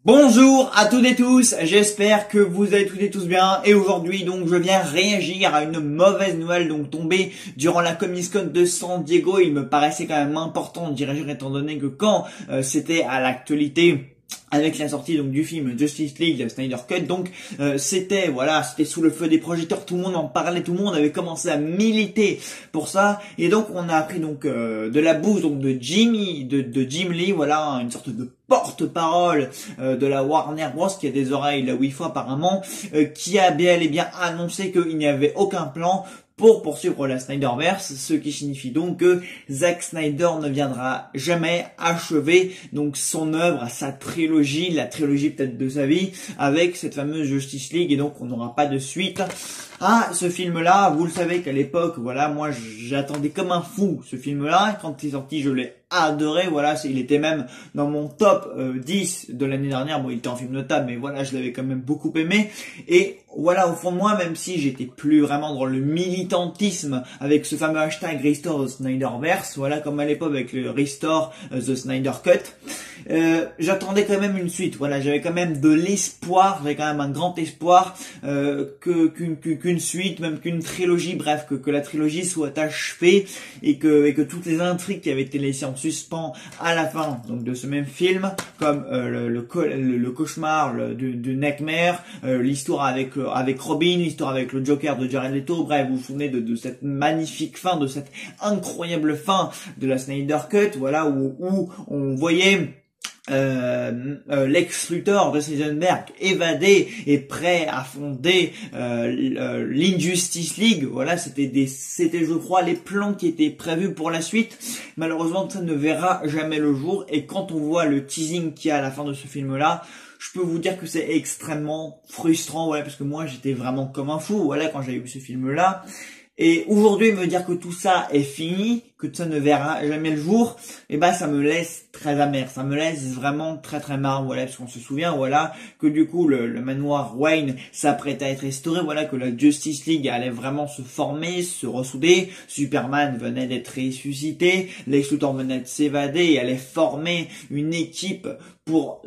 Bonjour à toutes et tous, j'espère que vous allez toutes et tous bien et aujourd'hui donc je viens réagir à une mauvaise nouvelle donc tombée durant la Comic-Con de San Diego. Il me paraissait quand même important d'y réagir étant donné que quand c'était à l'actualité avec la sortie donc du film Justice League, la Snyder Cut, donc c'était sous le feu des projecteurs, tout le monde en parlait, tout le monde avait commencé à militer pour ça et donc on a appris donc de la bouche donc de Jim Lee, voilà une sorte de porte-parole de la Warner Bros qui a des oreilles là où il faut apparemment, qui a bel et bien annoncé qu'il n'y avait aucun plan pour poursuivre la Snyderverse, ce qui signifie donc que Zack Snyder ne viendra jamais achever donc son œuvre, sa trilogie, la trilogie peut-être de sa vie, avec cette fameuse Justice League, et donc on n'aura pas de suite à ce film-là. Vous le savez qu'à l'époque, voilà, moi j'attendais comme un fou ce film-là. Quand il est sorti, je l'ai adoré. Voilà, il était même dans mon top 10 de l'année dernière. Bon, il était en film notable, mais voilà, je l'avais quand même beaucoup aimé. Et voilà, au fond de moi, même si j'étais plus vraiment dans le militantisme avec ce fameux hashtag Restore the Snyderverse, voilà, comme à l'époque avec le Restore the Snyder Cut, j'attendais quand même une suite. Voilà, j'avais quand même de l'espoir, j'avais quand même un grand espoir qu'une suite, même qu'une trilogie, bref, que la trilogie soit achevée et que toutes les intrigues qui avaient été laissées en suspens à la fin donc de ce même film, comme le cauchemar du Nightmare, l'histoire avec Robin, l'histoire avec le Joker de Jared Leto, bref, vous vous souvenez de cette magnifique fin, de cette incroyable fin de la Snyder Cut, voilà, où on voyait Lex Luthor de Heisenberg évadé et prêt à fonder l'Injustice League. Voilà, c'était je crois les plans qui étaient prévus pour la suite. Malheureusement, ça ne verra jamais le jour, et quand on voit le teasing qu'il y a à la fin de ce film là, je peux vous dire que c'est extrêmement frustrant, voilà, parce que moi j'étais vraiment comme un fou, voilà, quand j'avais vu ce film là. Et aujourd'hui, me dire que tout ça est fini, que ça ne verra jamais le jour, et ben ça me laisse très amer, ça me laisse vraiment très très marre, voilà, parce qu'on se souvient, voilà, que du coup le manoir Wayne s'apprête à être restauré, voilà, que la Justice League allait vraiment se former, se ressouder, Superman venait d'être ressuscité, Lex Luthor venait de s'évader et allait former une équipe pour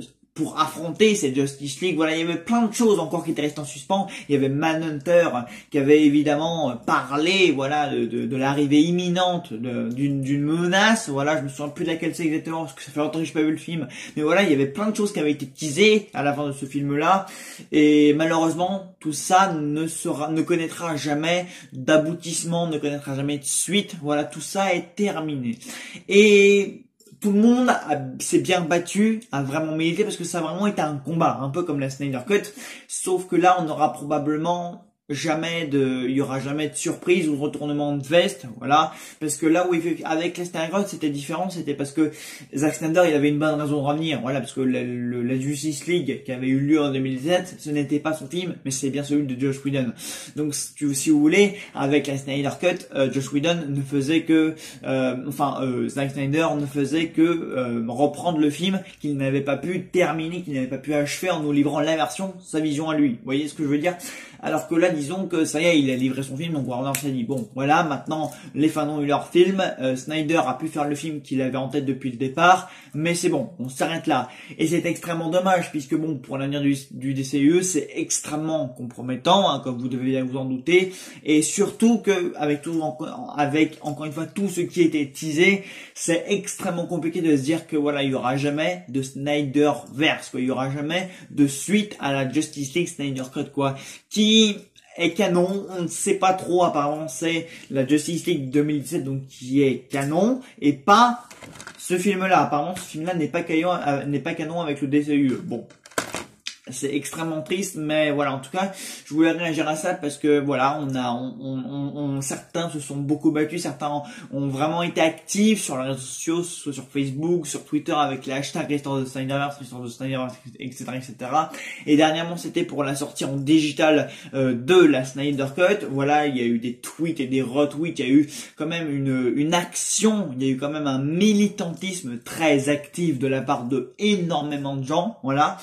affronter cette Justice League. Voilà, il y avait plein de choses encore qui étaient restées en suspens. Il y avait Manhunter qui avait évidemment parlé, voilà, de l'arrivée imminente d'une menace. Voilà, je me souviens plus de laquelle c'est exactement parce que ça fait longtemps que j'ai pas vu le film. Mais voilà, il y avait plein de choses qui avaient été teasées à la fin de ce film-là. Et malheureusement, tout ça ne connaîtra jamais d'aboutissement, ne connaîtra jamais de suite. Voilà, tout ça est terminé. Et tout le monde s'est bien battu, a vraiment milité, parce que ça a vraiment été un combat, un peu comme la Snyder Cut, sauf que là on aura probablement il y aura jamais de surprise ou de retournement de veste, voilà, parce que là où avec la Snyder Cut c'était différent, c'était parce que Zack Snyder il avait une bonne raison de revenir, voilà, parce que la Justice League qui avait eu lieu en 2017, ce n'était pas son film, mais c'est bien celui de Joss Whedon. Donc si vous voulez, avec la Snyder Cut, Joss Whedon ne faisait que, Zack Snyder ne faisait que reprendre le film qu'il n'avait pas pu terminer, qu'il n'avait pas pu achever en nous livrant la version, sa vision à lui. Vous voyez ce que je veux dire? Alors que là, disons que ça y est, il a livré son film, donc Warner s'est dit, bon, voilà, maintenant, les fans ont eu leur film, Snyder a pu faire le film qu'il avait en tête depuis le départ, mais c'est bon, on s'arrête là. Et c'est extrêmement dommage, puisque bon, pour l'avenir du DCEU, c'est extrêmement compromettant, hein, comme vous devez bien vous en douter, et surtout que, avec encore une fois, tout ce qui a été teasé, c'est extrêmement compliqué de se dire que voilà, il y aura jamais de Snyderverse, quoi, il y aura jamais de suite à la Justice League Snyder Cut, quoi, qui est canon, on ne sait pas trop, apparemment c'est la Justice League 2017 donc qui est canon et pas ce film-là. Apparemment ce film-là n'est pas canon avec le DCU. Bon, c'est extrêmement triste, mais voilà, en tout cas, je voulais réagir à ça parce que voilà, certains se sont beaucoup battus, certains ont vraiment été actifs sur les réseaux sociaux, soit sur Facebook, sur Twitter avec les hashtags Restore the Snyderverse, Restore the Snyderverse, etc., etc. Et dernièrement, c'était pour la sortie en digital de la Snyder Cut. Voilà, il y a eu des tweets et des retweets, il y a eu quand même une action, il y a eu quand même un militantisme très actif de la part de énormément de gens, voilà.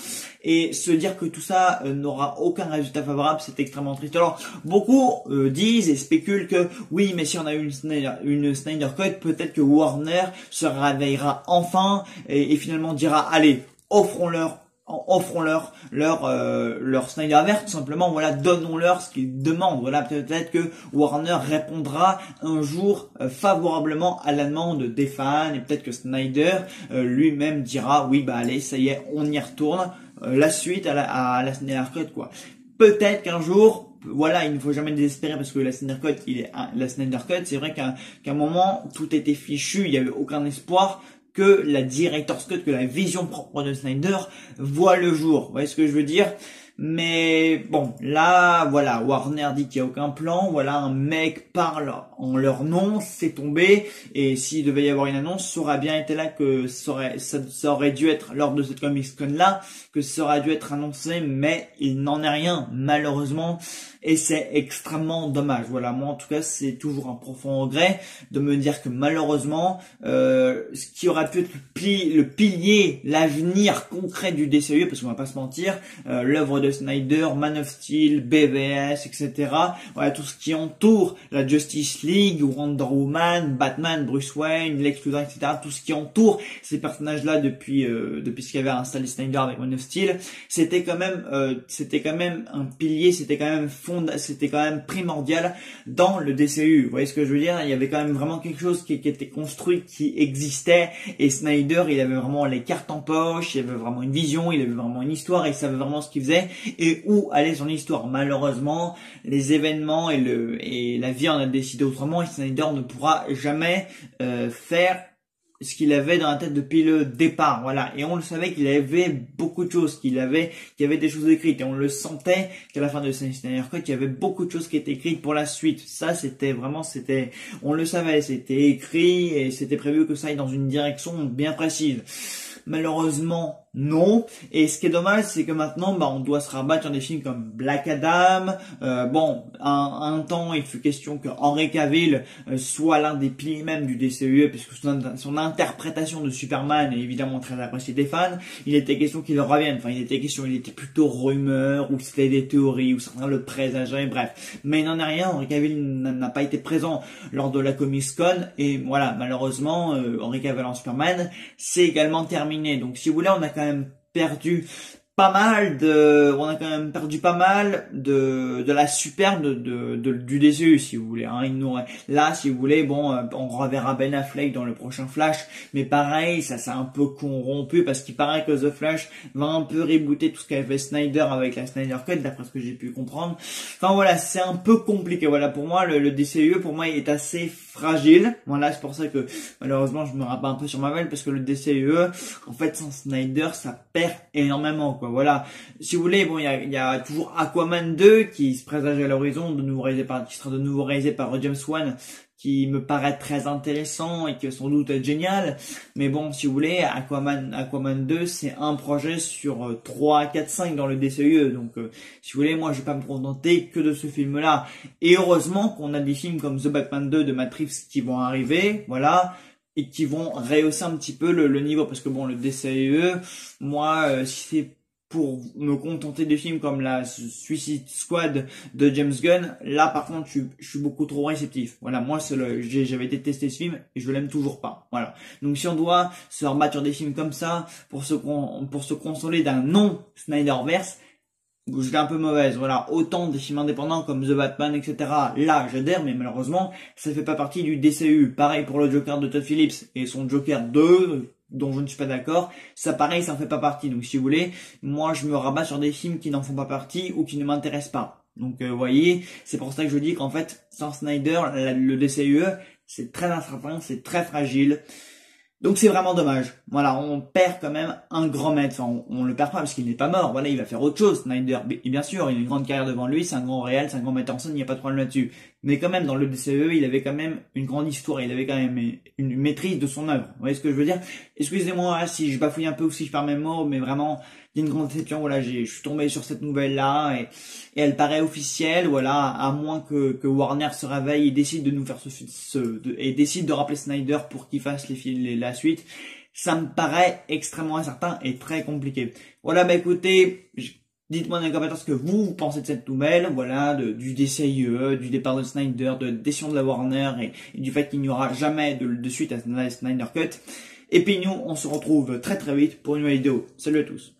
Et se dire que tout ça n'aura aucun résultat favorable, c'est extrêmement triste. Alors, beaucoup disent et spéculent que oui, mais si on a une Snyder Cut, peut-être que Warner se réveillera enfin et finalement dira, allez, offrons-leur offrons leur Snyderverse, tout simplement, voilà, donnons-leur ce qu'ils demandent. Voilà, peut-être que Warner répondra un jour favorablement à la demande des fans, et peut-être que Snyder lui-même dira oui, bah allez, ça y est, on y retourne, la suite à la Snyder Cut, quoi. Peut-être qu'un jour, voilà, il ne faut jamais désespérer parce que la Snyder Cut, la Snyder Cut, c'est vrai qu'à un moment, tout était fichu, il n'y avait aucun espoir que la Director's Cut, que la vision propre de Snyder voit le jour. Vous voyez ce que je veux dire? Mais bon, là, voilà, Warner dit qu'il n'y a aucun plan, voilà, un mec parle en leur nom, c'est tombé, et s'il devait y avoir une annonce, ça aurait bien été là que ça aurait dû être lors de cette Comic-Con là, que ça aurait dû être annoncé, mais il n'en est rien, malheureusement, et c'est extrêmement dommage. Voilà, moi en tout cas, c'est toujours un profond regret de me dire que malheureusement, ce qui aurait pu être le pilier, l'avenir concret du DCU, parce qu'on va pas se mentir, l'œuvre de Snyder, Man of Steel, BVS, etc. Voilà, tout ce qui entoure la Justice League, Wonder Woman, Batman, Bruce Wayne, Lex Luthor, etc. Tout ce qui entoure ces personnages-là depuis ce qu'avait installé Snyder avec Man of Steel, c'était quand même un pilier, c'était quand même primordial dans le DCU. Vous voyez ce que je veux dire? Il y avait quand même vraiment quelque chose qui était construit, qui existait, et Snyder, il avait vraiment les cartes en poche, il avait vraiment une vision, il avait vraiment une histoire, et il savait vraiment ce qu'il faisait et où allait son histoire. Malheureusement, les événements et la vie en a décidé autrement, et Snyder ne pourra jamais faire ce qu'il avait dans la tête depuis le départ, voilà. Et on le savait qu'il avait beaucoup de choses, qu'il y avait des choses écrites, et on le sentait qu'à la fin de Snyder Cut, il y avait beaucoup de choses qui étaient écrites pour la suite. Ça, on le savait, c'était écrit, et c'était prévu que ça aille dans une direction bien précise. Malheureusement, non. Et ce qui est dommage, c'est que maintenant, on doit se rabattre sur des films comme Black Adam. Un temps, il fut question que Henry Cavill soit l'un des piliers même du DCU, puisque son interprétation de Superman est évidemment très appréciée des fans. Il était question qu'il revienne. Enfin, il était plutôt rumeur, ou c'était des théories, ou certains le présageaient, bref. Mais il n'en est rien. Henry Cavill n'a pas été présent lors de la Comic-Con. Et voilà, malheureusement, Henry Cavill en Superman, c'est également terminé. Donc si vous voulez, on a quand même perdu pas mal de la superbe du DCU, si vous voulez, hein. Là, si vous voulez, on reverra Ben Affleck dans le prochain Flash, mais pareil, ça s'est un peu corrompu parce qu'il paraît que The Flash va un peu rebooter tout ce qu'avait fait Snyder avec la Snyder Cut, d'après ce que j'ai pu comprendre. Enfin voilà, c'est un peu compliqué. Voilà, pour moi, le DCU, pour moi, il est assez fragile. Voilà, c'est pour ça que malheureusement, je me rabats un peu sur Marvel, parce que le DCU, en fait, sans Snyder, ça perd énormément, quoi. Voilà. Si vous voulez, il y a toujours Aquaman 2 qui se présage à l'horizon, qui sera de nouveau réalisé par James Wan, qui me paraît très intéressant et qui sans doute être génial. Mais bon, si vous voulez, Aquaman 2, c'est un projet sur 3, 4, 5 dans le DCU. Donc, si vous voulez, moi, je vais pas me contenter que de ce film-là. Et heureusement qu'on a des films comme The Batman 2 de Matt Reeves qui vont arriver, voilà, et qui vont rehausser un petit peu le niveau. Parce que bon, le DCU, moi, si c'est pour me contenter des films comme la Suicide Squad de James Gunn, là par contre je suis beaucoup trop réceptif. Voilà, moi j'avais détesté ce film et je l'aime toujours pas. Voilà. Donc si on doit se rebattre sur des films comme ça pour se consoler d'un non Snyderverse, j'étais un peu mauvaise. Voilà, autant des films indépendants comme The Batman, etc. Là, j'adhère, mais malheureusement, ça fait pas partie du DCU. Pareil pour le Joker de Todd Phillips et son Joker 2, dont je ne suis pas d'accord. Ça, pareil, ça en fait pas partie. Donc, si vous voulez, moi, je me rabats sur des films qui n'en font pas partie ou qui ne m'intéressent pas. Donc, vous voyez, c'est pour ça que je dis qu'en fait, sans Snyder, le DCU, c'est très incertain, c'est très fragile. Donc c'est vraiment dommage. Voilà, on perd quand même un grand maître. Enfin, on le perd pas parce qu'il n'est pas mort. Voilà, il va faire autre chose, Snyder. Et bien sûr, il a une grande carrière devant lui, c'est un grand réel, c'est un grand metteur en scène, il n'y a pas de problème là-dessus. Mais quand même, dans le DCE, il avait quand même une grande histoire, il avait quand même une maîtrise de son œuvre. Vous voyez ce que je veux dire? Excusez-moi si je bafouille un peu ou si je perds mes mots, mais vraiment, il y a une grande déception. Voilà, je suis tombé sur cette nouvelle-là et elle paraît officielle. Voilà, à moins que Warner se réveille et décide de nous faire et décide de rappeler Snyder pour qu'il fasse la suite. Ça me paraît extrêmement incertain et très compliqué. Voilà, bah écoutez, dites-moi dans les commentaires ce que vous pensez de cette nouvelle, voilà, du DCIE, du départ de Snyder, de décision de la Warner et du fait qu'il n'y aura jamais de suite à Snyder Cut. Et puis nous, on se retrouve très très vite pour une nouvelle vidéo. Salut à tous.